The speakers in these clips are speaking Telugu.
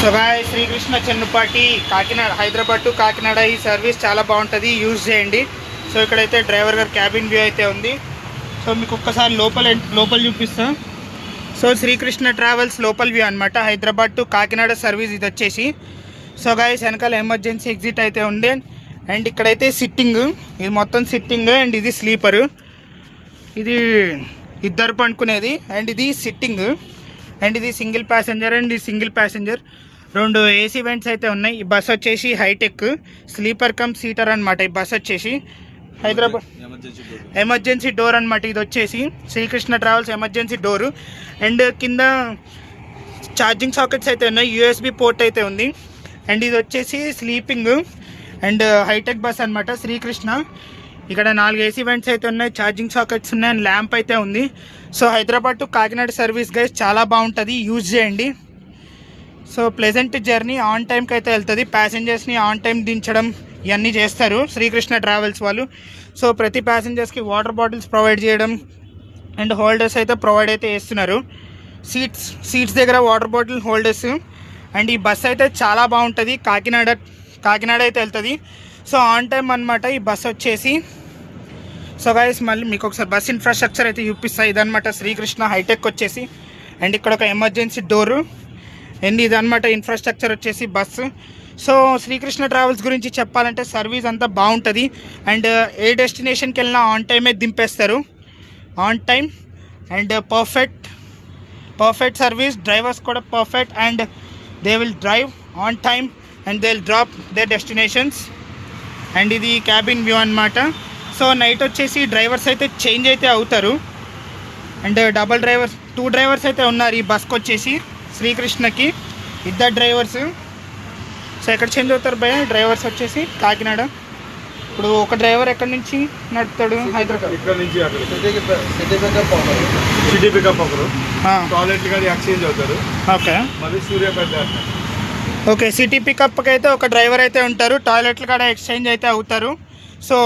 So guys Srikrishna Chennupati Kakinada, Hyderabad to Kakinada ఈ సర్వీస్ చాలా బాగుంటుంది, యూజ్ చేయండి. సో ఇక్కడైతే డ్రైవర్ గారు క్యాబిన్ వ్యూ అయితే ఉంది. సో మీకు ఒక్కసారి లోపల చూపిస్తా. సో శ్రీకృష్ణ ట్రావెల్స్ లోపల్ వ్యూ అనమాట, హైదరాబాద్ టు కాకినాడ సర్వీస్ ఇది వచ్చేసి. సో గాయస్ వెనకాల ఎమర్జెన్సీ ఎగ్జిట్ అయితే ఉంది. అండ్ ఇక్కడైతే సిట్టింగ్, ఇది మొత్తం సిట్టింగ్ అండ్ ఇది స్లీపరు, ఇది ఇద్దరు పండుకునేది. అండ్ ఇది సిట్టింగ్ అండ్ ఇది సింగిల్ ప్యాసింజర్ అండ్ ఇది సింగిల్ ప్యాసింజర్. రెండు ఏసీ వెంట్స్ అయితే ఉన్నాయి. ఈ బస్ వచ్చేసి హైటెక్ స్లీపర్ కమ్ సీటర్ అనమాట. ఈ బస్ వచ్చేసి హైదరాబాద్ ఎమర్జెన్సీ డోర్ అనమాట. ఇది వచ్చేసి Srikrishna travels emergency door. And కింద ఛార్జింగ్ సాకెట్స్ అయితే ఉన్నాయి, యూఎస్బి పోర్ట్ అయితే ఉంది. అండ్ ఇది వచ్చేసి స్లీపింగ్ అండ్ హైటెక్ బస్ అనమాట శ్రీకృష్ణ. ఇక్కడ 4 ఏసీ వెంట్స్ అయితే ఉన్నాయి, ఛార్జింగ్ సాకెట్స్ ఉన్నాయి అండ్ ల్యాంప్ అయితే ఉంది. So Hyderabad to Kakinada service guys చాలా బాగుంటుంది, యూజ్ చేయండి. సో ప్లెజెంట్ జర్నీ, ఆన్ టైంకి అయితే వెళ్తుంది. ప్యాసింజర్స్ని ఆన్ టైం దించడం ఇవన్నీ చేస్తారు శ్రీకృష్ణ ట్రావెల్స్ వాళ్ళు. సో ప్రతి ప్యాసింజర్స్కి వాటర్ బాటిల్స్ ప్రొవైడ్ చేయడం అండ్ హోల్డర్స్ అయితే ప్రొవైడ్ అయితే చేస్తున్నారు. సీట్స్ దగ్గర వాటర్ బాటిల్ హోల్డర్స్. అండ్ ఈ బస్ అయితే చాలా బాగుంటుంది, కాకినాడ అయితే వెళ్తుంది. సో ఆన్ టైం అనమాట ఈ బస్ వచ్చేసి. సో గైస్ మళ్ళీ మీకు ఒకసారి బస్ ఇన్ఫ్రాస్ట్రక్చర్ అయితే చూపిస్తాయి. ఇదనమాట శ్రీకృష్ణ హైటెక్ వచ్చేసి. అండ్ ఇక్కడ ఒక ఎమర్జెన్సీ డోరు అండ్ ఇదనమాట ఇన్ఫ్రాస్ట్రక్చర్ వచ్చేసి బస్సు. సో శ్రీకృష్ణ ట్రావెల్స్ గురించి చెప్పాలంటే సర్వీస్ అంతా బాగుంటుంది. అండ్ ఏ డెస్టినేషన్కి వెళ్ళినా ఆన్ టైమే దింపేస్తారు, on time and perfect service. Drivers కూడా perfect and they will drive on time and they will drop their destinations. And ఇది క్యాబిన్ వ్యూ అనమాట. సో నైట్ వచ్చేసి డ్రైవర్స్ అయితే చేంజ్ అయితే అవుతారు. అండ్ 2 డ్రైవర్స్ అయితే ఉన్నారు ఈ బస్కి వచ్చేసి శ్రీకృష్ణకి, 2 డ్రైవర్స్. సో ఎక్కడ చేంజ్ అవుతారు భయ డ్రైవర్స్ వచ్చేసి కాకినాడ. ఇప్పుడు ఒక డ్రైవర్ ఎక్కడి నుంచి నడుపుతాడు? హైదరాబాద్ ఇక్కడ నుంచి సిటీ పికప్ ఒకరు, టాయిలెట్ గారి ఎక్స్చేంజ్ అవుతారు. ఓకే మళ్ళీ సూర్యాపేట. ఓకే సిటీ పికప్కి అయితే ఒక డ్రైవర్ అయితే ఉంటారు, టాయిలెట్లు కాడ ఎక్స్చేంజ్ అయితే అవుతారు. సో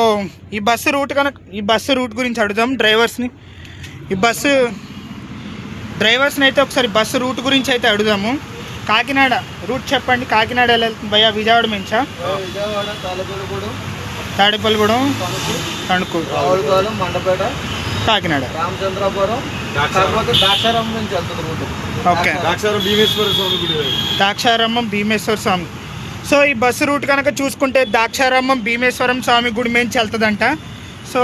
ఈ బస్సు రూట్ గురించి అడుగుదాం డ్రైవర్స్ని. ఈ డ్రైవర్స్ని అయితే ఒకసారి బస్సు రూట్ గురించి అయితే అడుగుదాము. కాకినాడ రూట్ చెప్పండి. కాకినాడ ఎలా వెళ్తుంది భయ్యా? విజయవాడ మించా? తాడేపల్లిగూడెం, తణుకు, మండపేట, కాకినాడ, రామచంద్రపురం, ద్రాక్షారామం నుంచి వెళ్తుంది రూట్. ఓకే ద్రాక్షారామం భీమేశ్వర స్వామి. సో ఈ బస్సు రూట్ కనుక చూసుకుంటే ద్రాక్షారామం భీమేశ్వరం స్వామి గుడి నుంచి వెళ్తుందంట. సో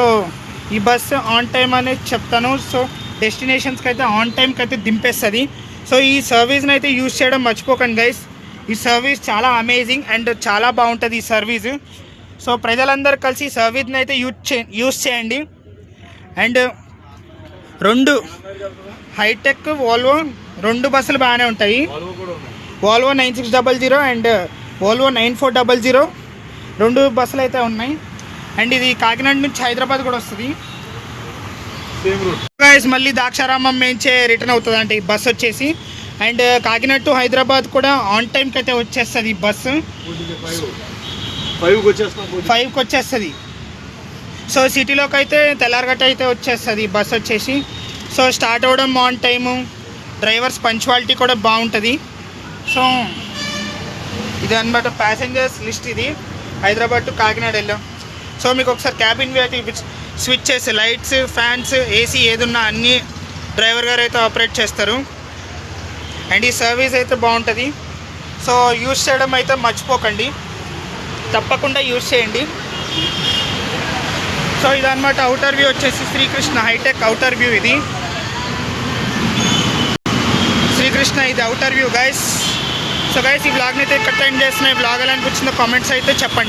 ఈ బస్సు ఆన్ టైం అనేది చెప్తాను. సో డెస్టినేషన్స్కి అయితే ఆన్ టైంకి అయితే దింపేస్తుంది. సో ఈ సర్వీస్ని అయితే యూజ్ చేయడం మర్చిపోకండి గైస్. ఈ సర్వీస్ చాలా అమేజింగ్ అండ్ చాలా బాగుంటుంది ఈ సర్వీస్. సో ప్రజలందరూ కలిసి ఈ సర్వీస్ని అయితే యూజ్ చేయండి. అండ్ 2 హైటెక్ వోల్వో 2 బస్సులు బాగానే ఉంటాయి. వోల్వో 9600 అండ్ వోల్వో 9400 2 బస్సులు అయితే ఉన్నాయి. అండ్ ఇది కాకినాడ నుంచి హైదరాబాద్ కూడా వస్తుంది. మళ్ళీ ద్రాక్షారామం నుంచే రిటర్న్ అవుతుంది అంటే ఈ బస్సు వచ్చేసి. అండ్ కాకినాడ టు హైదరాబాద్ కూడా ఆన్ టైంకి అయితే వచ్చేస్తుంది ఈ బస్సు. 5కి వచ్చేస్తుంది. సో సిటీలోకి అయితే తెల్లారగట్ట అయితే వచ్చేస్తుంది ఈ బస్ వచ్చేసి. సో స్టార్ట్ అవ్వడం ఆన్ టైము, డ్రైవర్స్ పంచువాలిటీ కూడా బాగుంటుంది. సో ఇది అనమాట ప్యాసింజర్స్ లిస్ట్. ఇది హైదరాబాద్ టు కాకినాడ వెళ్ళాం. సో మీకు ఒకసారి క్యాబిన్ వ్యూ అయితే స్విచ్ చేసి లైట్స్, ఫ్యాన్స్, ఏసీ ఏదున్నా అన్నీ డ్రైవర్ గారు అయితే ఆపరేట్ చేస్తారు. అండ్ ఈ సర్వీస్ అయితే బాగుంటుంది. సో యూజ్ చేయడం అయితే మర్చిపోకండి, తప్పకుండా యూజ్ చేయండి. సో ఇదన్నమాట అవుటర్ వ్యూ వచ్చేసి శ్రీకృష్ణ హైటెక్ అవుటర్ వ్యూ. ఇది శ్రీకృష్ణ, ఇది outer view guys. So guys ఈ బ్లాగ్ని అయితే ఇక్కడ ఎండ్ చేస్తున్నాయి. బ్లాగ్ ఎలా అనిపించిందో కామెంట్స్ అయితే చెప్పండి.